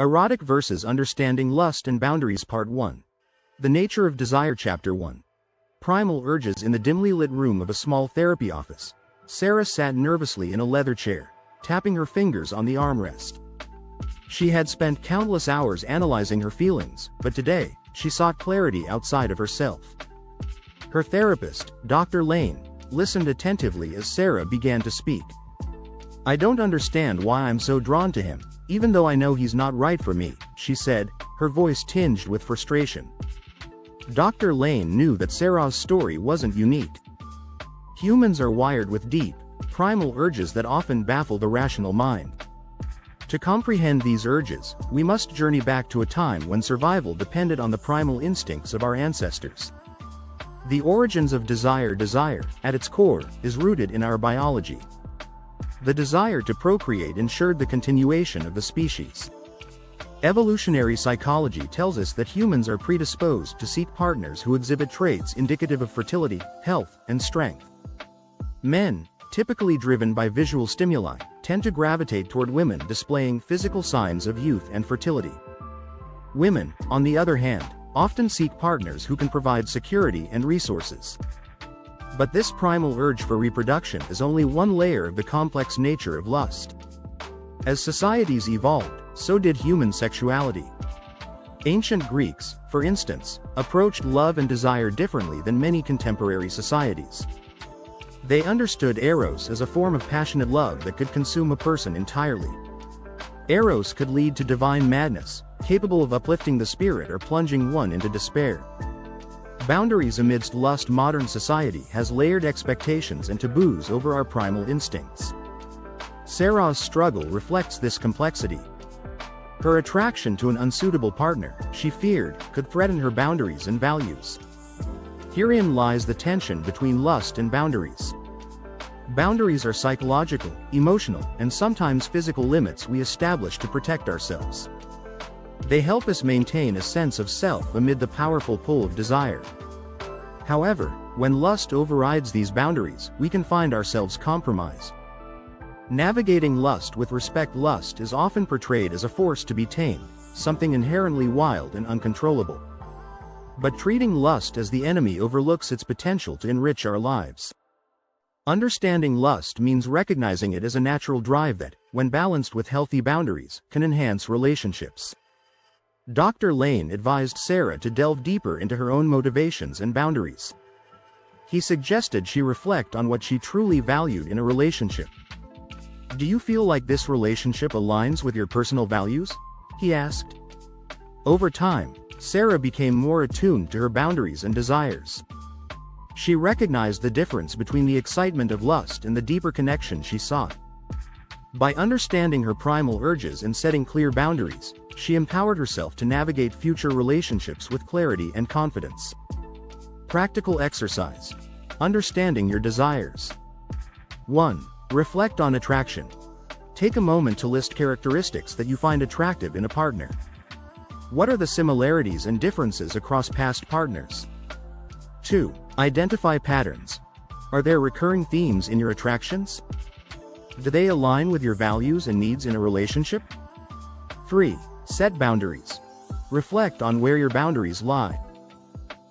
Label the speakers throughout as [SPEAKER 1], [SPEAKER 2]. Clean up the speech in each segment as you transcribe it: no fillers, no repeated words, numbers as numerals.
[SPEAKER 1] Erotic versus Understanding Lust and Boundaries Part 1. The Nature of Desire Chapter 1. Primal urges. In the dimly lit room of a small therapy office, Sarah sat nervously in a leather chair, tapping her fingers on the armrest. She had spent countless hours analyzing her feelings, but today, she sought clarity outside of herself. Her therapist, Dr. Lane, listened attentively as Sarah began to speak. "I don't understand why I'm so drawn to him, even though I know he's not right for me," she said, her voice tinged with frustration. Dr. Lane knew that Sarah's story wasn't unique. Humans are wired with deep, primal urges that often baffle the rational mind. To comprehend these urges, we must journey back to a time when survival depended on the primal instincts of our ancestors. The origins of desire, at its core, is rooted in our biology. The desire to procreate ensured the continuation of the species. Evolutionary psychology tells us that humans are predisposed to seek partners who exhibit traits indicative of fertility, health, and strength. Men, typically driven by visual stimuli, tend to gravitate toward women displaying physical signs of youth and fertility. Women, on the other hand, often seek partners who can provide security and resources. But this primal urge for reproduction is only one layer of the complex nature of lust. As societies evolved, so did human sexuality. Ancient Greeks, for instance, approached love and desire differently than many contemporary societies. They understood eros as a form of passionate love that could consume a person entirely. Eros could lead to divine madness, capable of uplifting the spirit or plunging one into despair. Boundaries amidst lust. Modern society has layered expectations and taboos over our primal instincts. Sarah's struggle reflects this complexity. Her attraction to an unsuitable partner, she feared, could threaten her boundaries and values. Herein lies the tension between lust and boundaries. Boundaries are psychological, emotional, and sometimes physical limits we establish to protect ourselves. They help us maintain a sense of self amid the powerful pull of desire. However, when lust overrides these boundaries, we can find ourselves compromised. Navigating lust with respect. Lust is often portrayed as a force to be tamed, something inherently wild and uncontrollable. But treating lust as the enemy overlooks its potential to enrich our lives. Understanding lust means recognizing it as a natural drive that, when balanced with healthy boundaries, can enhance relationships. Dr. Lane advised Sarah to delve deeper into her own motivations and boundaries. He suggested she reflect on what she truly valued in a relationship. "Do you feel like this relationship aligns with your personal values?" he asked. Over time, Sarah became more attuned to her boundaries and desires. She recognized the difference between the excitement of lust and the deeper connection she sought. By understanding her primal urges and setting clear boundaries, she empowered herself to navigate future relationships with clarity and confidence. Practical exercise. Understanding your desires. 1. Reflect on attraction. Take a moment to list characteristics that you find attractive in a partner. What are the similarities and differences across past partners? 2. Identify patterns. Are there recurring themes in your attractions? Do they align with your values and needs in a relationship? 3. Set boundaries. Reflect on where your boundaries lie.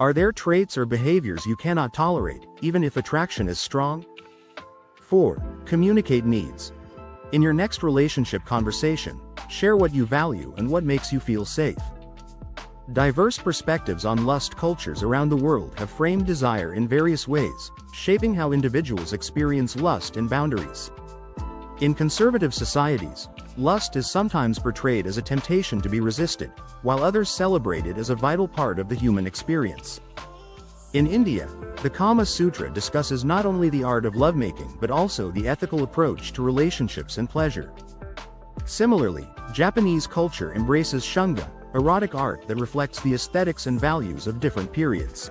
[SPEAKER 1] Are there traits or behaviors you cannot tolerate, even if attraction is strong? 4. Communicate needs. In your next relationship conversation, share what you value and what makes you feel safe. Diverse perspectives on lust. Cultures around the world have framed desire in various ways, shaping how individuals experience lust and boundaries. In conservative societies, lust is sometimes portrayed as a temptation to be resisted, while others celebrate it as a vital part of the human experience. In India, the Kama Sutra discusses not only the art of lovemaking but also the ethical approach to relationships and pleasure. Similarly, Japanese culture embraces shunga, erotic art that reflects the aesthetics and values of different periods.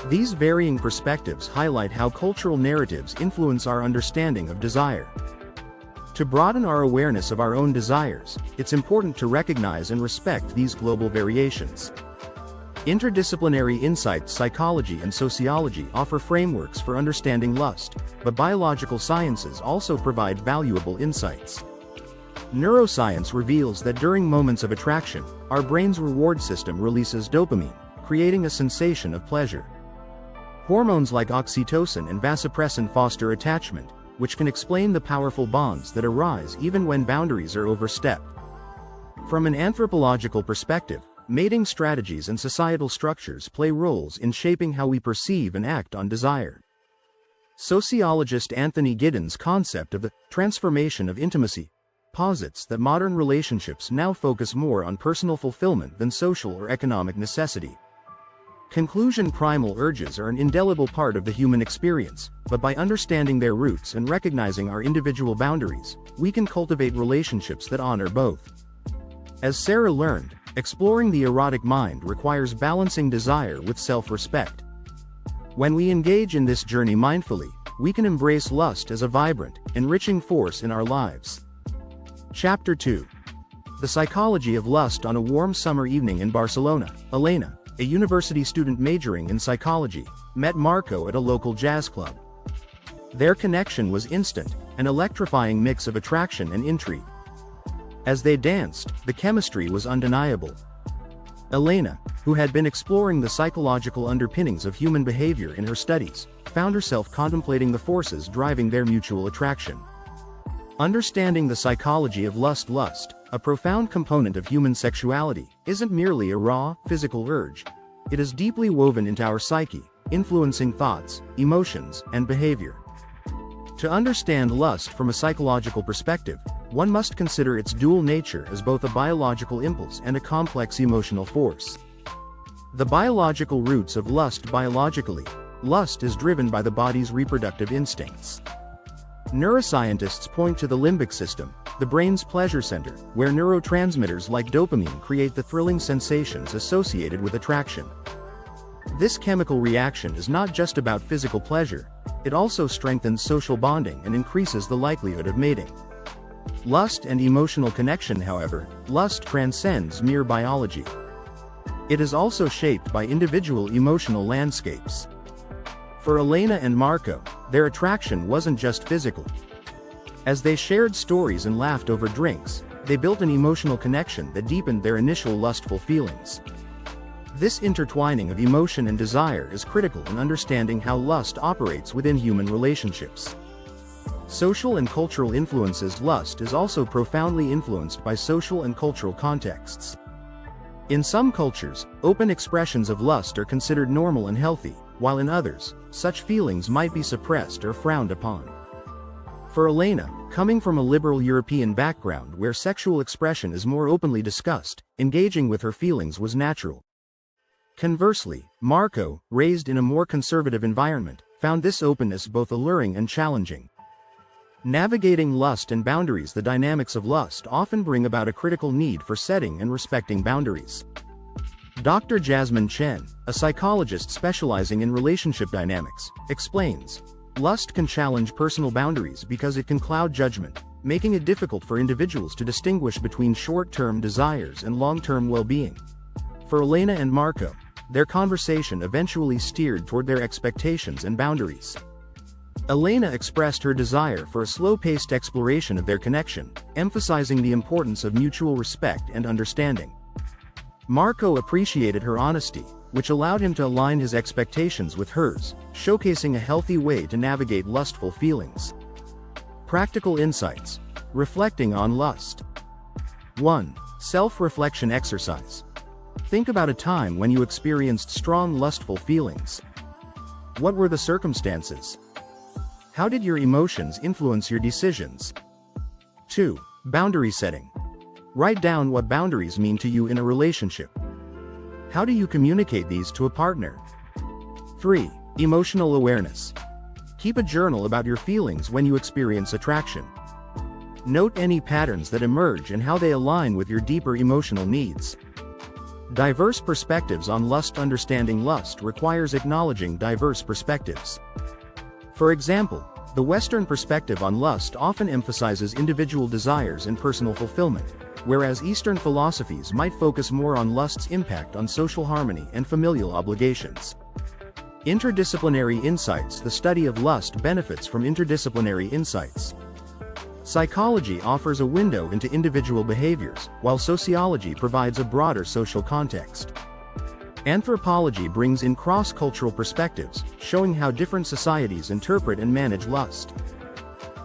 [SPEAKER 1] These varying perspectives highlight how cultural narratives influence our understanding of desire. To broaden our awareness of our own desires, it's important to recognize and respect these global variations. Interdisciplinary insights. Psychology and sociology offer frameworks for understanding lust, but biological sciences also provide valuable insights. Neuroscience reveals that during moments of attraction, our brain's reward system releases dopamine, creating a sensation of pleasure. Hormones like oxytocin and vasopressin foster attachment, which can explain the powerful bonds that arise even when boundaries are overstepped. From an anthropological perspective, mating strategies and societal structures play roles in shaping how we perceive and act on desire. Sociologist Anthony Giddens' concept of the transformation of intimacy posits that modern relationships now focus more on personal fulfillment than social or economic necessity. Conclusion: primal urges are an indelible part of the human experience, but by understanding their roots and recognizing our individual boundaries, we can cultivate relationships that honor both. As Sarah learned, exploring the erotic mind requires balancing desire with self-respect. When we engage in this journey mindfully, we can embrace lust as a vibrant, enriching force in our lives. Chapter 2. The Psychology of Lust. On a warm summer evening in Barcelona, Elena, a university student majoring in psychology, met Marco at a local jazz club. Their connection was instant, an electrifying mix of attraction and intrigue. As they danced, the chemistry was undeniable. Elena, who had been exploring the psychological underpinnings of human behavior in her studies, found herself contemplating the forces driving their mutual attraction. Understanding the psychology of lust, a profound component of human sexuality, isn't merely a raw, physical urge. It is deeply woven into our psyche, influencing thoughts, emotions, and behavior. To understand lust from a psychological perspective, one must consider its dual nature as both a biological impulse and a complex emotional force. The biological roots of lust. Biologically, lust is driven by the body's reproductive instincts. Neuroscientists point to the limbic system, the brain's pleasure center, where neurotransmitters like dopamine create the thrilling sensations associated with attraction. This chemical reaction is not just about physical pleasure, it also strengthens social bonding and increases the likelihood of mating. Lust and emotional connection. However, lust transcends mere biology. It is also shaped by individual emotional landscapes. For Elena and Marco, their attraction wasn't just physical. As they shared stories and laughed over drinks, they built an emotional connection that deepened their initial lustful feelings. This intertwining of emotion and desire is critical in understanding how lust operates within human relationships. Social and cultural influences. Lust is also profoundly influenced by social and cultural contexts. In some cultures, open expressions of lust are considered normal and healthy, while in others, such feelings might be suppressed or frowned upon. For Elena, coming from a liberal European background where sexual expression is more openly discussed, engaging with her feelings was natural. Conversely, Marco, raised in a more conservative environment, found this openness both alluring and challenging. Navigating lust and boundaries. The dynamics of lust often bring about a critical need for setting and respecting boundaries. Dr. Jasmine Chen, a psychologist specializing in relationship dynamics, explains, lust can challenge personal boundaries because it can cloud judgment, making it difficult for individuals to distinguish between short-term desires and long-term well-being. For Elena and Marco, their conversation eventually steered toward their expectations and boundaries. Elena expressed her desire for a slow-paced exploration of their connection, emphasizing the importance of mutual respect and understanding. Marco appreciated her honesty, which allowed him to align his expectations with hers, showcasing a healthy way to navigate lustful feelings. Practical insights. Reflecting on lust. 1. Self-reflection exercise. Think about a time when you experienced strong lustful feelings. What were the circumstances? How did your emotions influence your decisions? 2. Boundary setting. Write down what boundaries mean to you in a relationship. How do you communicate these to a partner? 3. Emotional awareness. Keep a journal about your feelings when you experience attraction. Note any patterns that emerge and how they align with your deeper emotional needs. Diverse perspectives on lust. Understanding lust requires acknowledging diverse perspectives. For example, the Western perspective on lust often emphasizes individual desires and personal fulfillment, whereas Eastern philosophies might focus more on lust's impact on social harmony and familial obligations. Interdisciplinary insights. The study of lust benefits from interdisciplinary insights. Psychology offers a window into individual behaviors, while sociology provides a broader social context. Anthropology brings in cross-cultural perspectives, showing how different societies interpret and manage lust.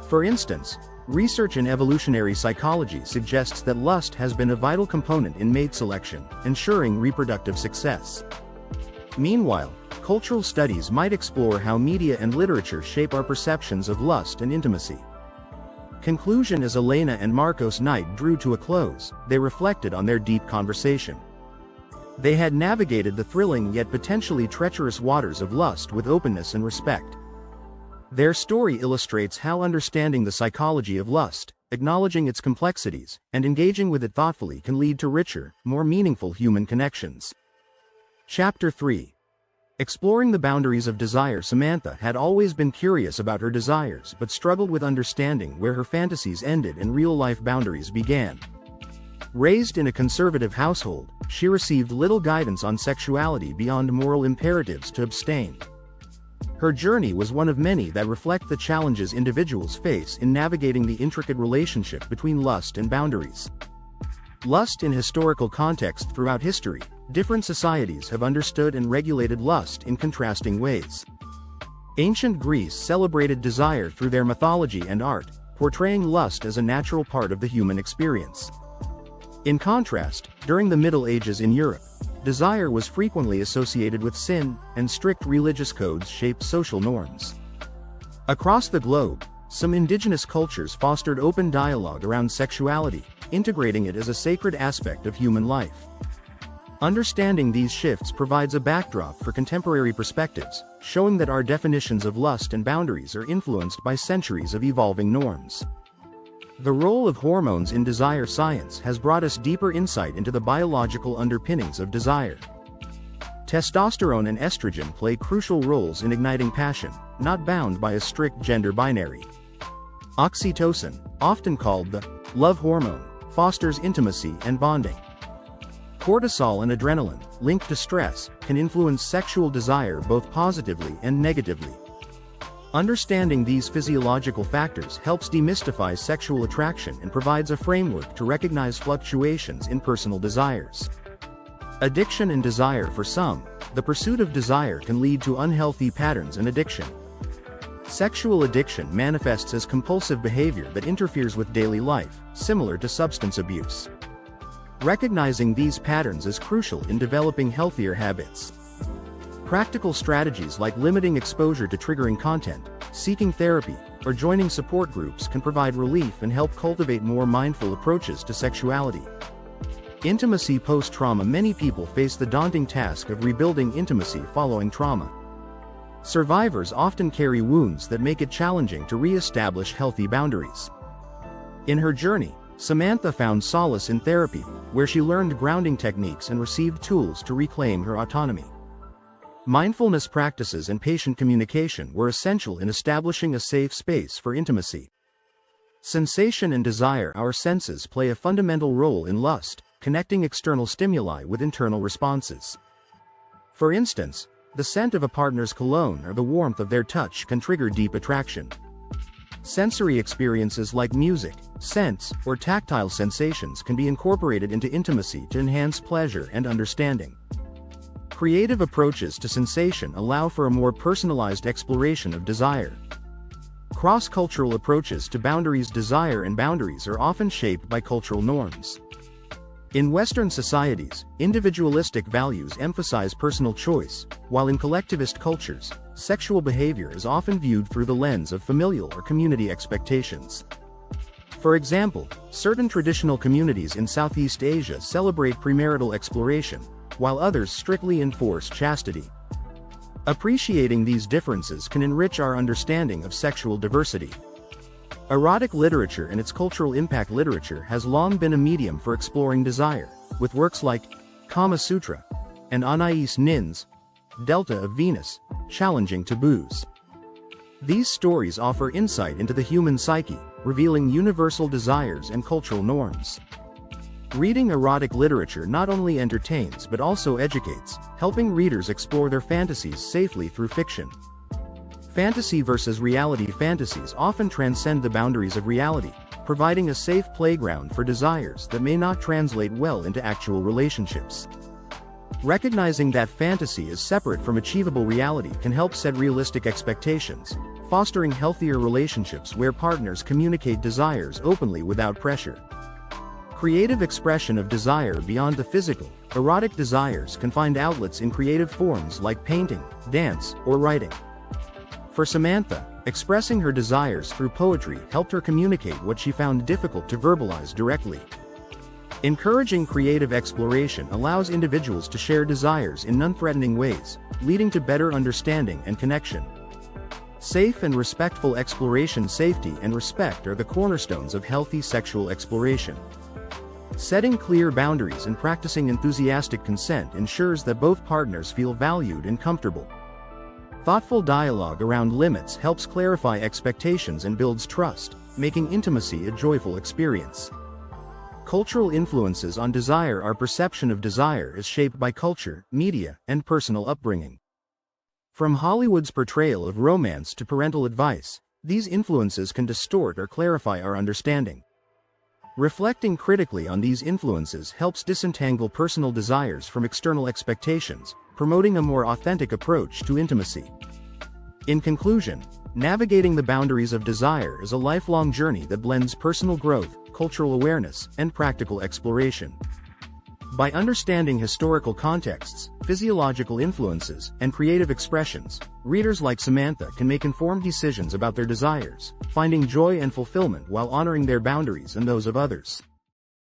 [SPEAKER 1] For instance, research in evolutionary psychology suggests that lust has been a vital component in mate selection, ensuring reproductive success. Meanwhile, cultural studies might explore how media and literature shape our perceptions of lust and intimacy. Conclusion: as Elena and Marcos' night drew to a close, they reflected on their deep conversation. They had navigated the thrilling yet potentially treacherous waters of lust with openness and respect. Their story illustrates how understanding the psychology of lust, acknowledging its complexities, and engaging with it thoughtfully can lead to richer, more meaningful human connections. Chapter 3. Exploring the boundaries of desire. Samantha had always been curious about her desires but struggled with understanding where her fantasies ended and real-life boundaries began. Raised in a conservative household, she received little guidance on sexuality beyond moral imperatives to abstain. Her journey was one of many that reflect the challenges individuals face in navigating the intricate relationship between lust and boundaries. Lust in historical context. Throughout history, different societies have understood and regulated lust in contrasting ways. Ancient Greece celebrated desire through their mythology and art, portraying lust as a natural part of the human experience. In contrast, during the Middle Ages in Europe, desire was frequently associated with sin, and strict religious codes shaped social norms. Across the globe, some indigenous cultures fostered open dialogue around sexuality, integrating it as a sacred aspect of human life. Understanding these shifts provides a backdrop for contemporary perspectives, showing that our definitions of lust and boundaries are influenced by centuries of evolving norms. The role of hormones in desire. Science has brought us deeper insight into the biological underpinnings of desire. Testosterone and estrogen play crucial roles in igniting passion, not bound by a strict gender binary. Oxytocin, often called the love hormone, fosters intimacy and bonding. Cortisol and adrenaline, linked to stress, can influence sexual desire both positively and negatively. Understanding these physiological factors helps demystify sexual attraction and provides a framework to recognize fluctuations in personal desires. Addiction and desire. For some, the pursuit of desire can lead to unhealthy patterns and addiction. Sexual addiction manifests as compulsive behavior that interferes with daily life, similar to substance abuse. Recognizing these patterns is crucial in developing healthier habits. Practical strategies like limiting exposure to triggering content, seeking therapy, or joining support groups can provide relief and help cultivate more mindful approaches to sexuality. Intimacy post-trauma. Many people face the daunting task of rebuilding intimacy following trauma. Survivors often carry wounds that make it challenging to re-establish healthy boundaries. In her journey, Samantha found solace in therapy, where she learned grounding techniques and received tools to reclaim her autonomy. Mindfulness practices and patient communication were essential in establishing a safe space for intimacy. Sensation and desire. Our senses play a fundamental role in lust, connecting external stimuli with internal responses. For instance, the scent of a partner's cologne or the warmth of their touch can trigger deep attraction. Sensory experiences like music, scents, or tactile sensations can be incorporated into intimacy to enhance pleasure and understanding. Creative approaches to sensation allow for a more personalized exploration of desire. Cross-cultural approaches to boundaries. Desire and boundaries are often shaped by cultural norms. In Western societies, individualistic values emphasize personal choice, while in collectivist cultures, sexual behavior is often viewed through the lens of familial or community expectations. For example, certain traditional communities in Southeast Asia celebrate premarital exploration, while others strictly enforce chastity. Appreciating these differences can enrich our understanding of sexual diversity. Erotic literature and its cultural impact. Literature has long been a medium for exploring desire, with works like Kama Sutra and Anais Nin's Delta of Venus challenging taboos. These stories offer insight into the human psyche, revealing universal desires and cultural norms. Reading erotic literature not only entertains but also educates, helping readers explore their fantasies safely through fiction. Fantasy versus reality. Fantasies often transcend the boundaries of reality, providing a safe playground for desires that may not translate well into actual relationships. Recognizing that fantasy is separate from achievable reality can help set realistic expectations, fostering healthier relationships where partners communicate desires openly without pressure. Creative expression of desire beyond the physical. Erotic desires can find outlets in creative forms like painting, dance, or writing. For Samantha, expressing her desires through poetry helped her communicate what she found difficult to verbalize directly. Encouraging creative exploration allows individuals to share desires in non-threatening ways, leading to better understanding and connection. Safe and respectful exploration. Safety and respect are the cornerstones of healthy sexual exploration. Setting clear boundaries and practicing enthusiastic consent ensures that both partners feel valued and comfortable. Thoughtful dialogue around limits helps clarify expectations and builds trust, making intimacy a joyful experience. Cultural influences on desire. Our perception of desire is shaped by culture, media, and personal upbringing. From Hollywood's portrayal of romance to parental advice, these influences can distort or clarify our understanding. Reflecting critically on these influences helps disentangle personal desires from external expectations, promoting a more authentic approach to intimacy. In conclusion, navigating the boundaries of desire is a lifelong journey that blends personal growth, cultural awareness, and practical exploration. By understanding historical contexts, physiological influences, and creative expressions, readers like Samantha can make informed decisions about their desires, finding joy and fulfillment while honoring their boundaries and those of others.